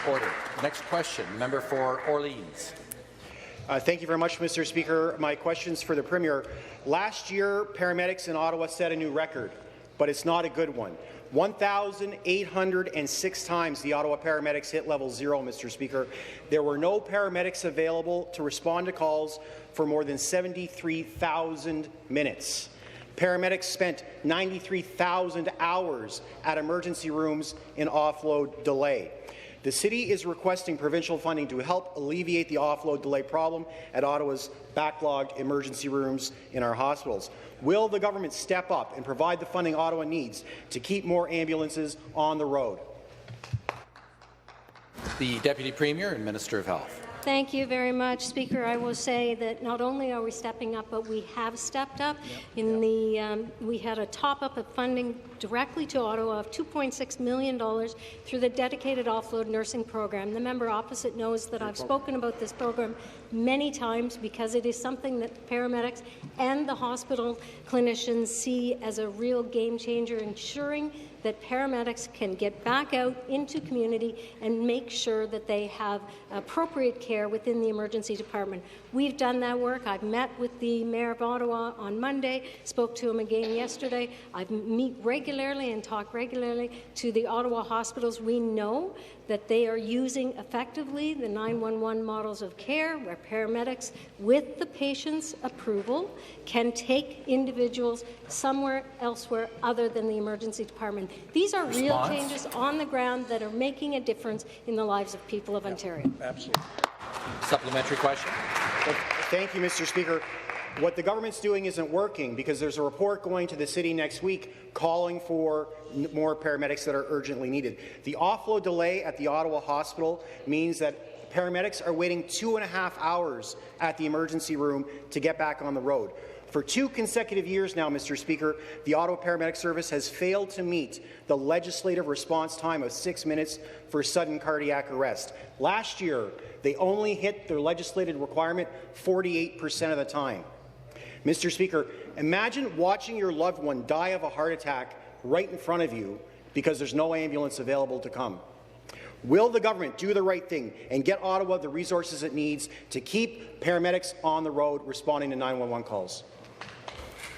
Order. Next question, member for Orleans. Thank you very much, Mr. Speaker. My question's for the Premier. Last year, paramedics in Ottawa set a new record, but it's not a good one. 1,806 times the Ottawa paramedics hit level 0, Mr. Speaker. There were no paramedics available to respond to calls for more than 73,000 minutes. Paramedics spent 93,000 hours at emergency rooms in offload delay. The city is requesting provincial funding to help alleviate the offload delay problem at Ottawa's backlogged emergency rooms in our hospitals. Will the government step up and provide the funding Ottawa needs to keep more ambulances on the road? The Deputy Premier and Minister of Health. Thank you very much, Speaker. I will say that not only are we stepping up, but we have stepped up. We had a top-up of funding directly to Ottawa of $2.6 million through the dedicated offload nursing program. The member opposite knows that I've spoken about this program many times because it is something that paramedics and the hospital clinicians see as a real game changer, ensuring that paramedics can get back out into community and make sure that they have appropriate care within the emergency department. We've done that work. I've met with the Mayor of Ottawa on Monday, spoke to him again yesterday. I meet regularly and talk regularly to the Ottawa hospitals. We know that they are using effectively the 911 models of care, where paramedics, with the patient's approval, can take individuals somewhere elsewhere other than the emergency department. These are real changes on the ground that are making a difference in the lives of people of Ontario. Absolutely. Supplementary question. Well, thank you, Mr. Speaker. What the government's doing isn't working, because there's a report going to the city next week calling for more paramedics that are urgently needed. The offload delay at the Ottawa hospital means that paramedics are waiting 2.5 hours at the emergency room to get back on the road. For 2 consecutive years now, Mr. Speaker, the Ottawa Paramedic Service has failed to meet the legislative response time of 6 minutes for sudden cardiac arrest. Last year, they only hit their legislated requirement 48% of the time. Mr. Speaker, imagine watching your loved one die of a heart attack right in front of you because there's no ambulance available to come. Will the government do the right thing and get Ottawa the resources it needs to keep paramedics on the road responding to 911 calls?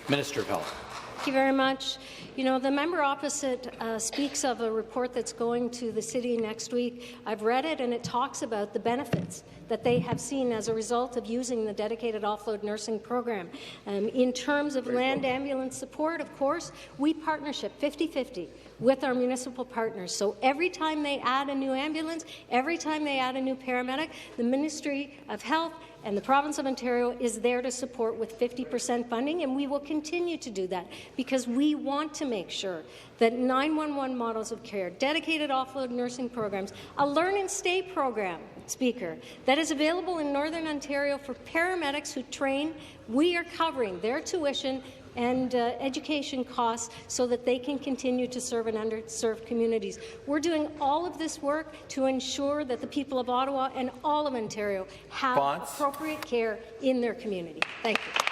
Minister of Health. Thank you very much. You know, the member opposite speaks of a report that's going to the city next week. I've read it, and it talks about the benefits that they have seen as a result of using the dedicated offload nursing program. In terms of land ambulance support, of course, we partnership 50-50 with our municipal partners. So every time they add a new ambulance, every time they add a new paramedic, the Ministry of Health and the Province of Ontario is there to support with 50% funding, and we will continue to do that because we want to make sure that 911 models of care, dedicated offload nursing programs, a learn and stay program, Speaker, that is available in Northern Ontario for paramedics who train. We are covering their tuition and education costs so that they can continue to serve in underserved communities. We're doing all of this work to ensure that the people of Ottawa and all of Ontario have appropriate care in their community. Thank you.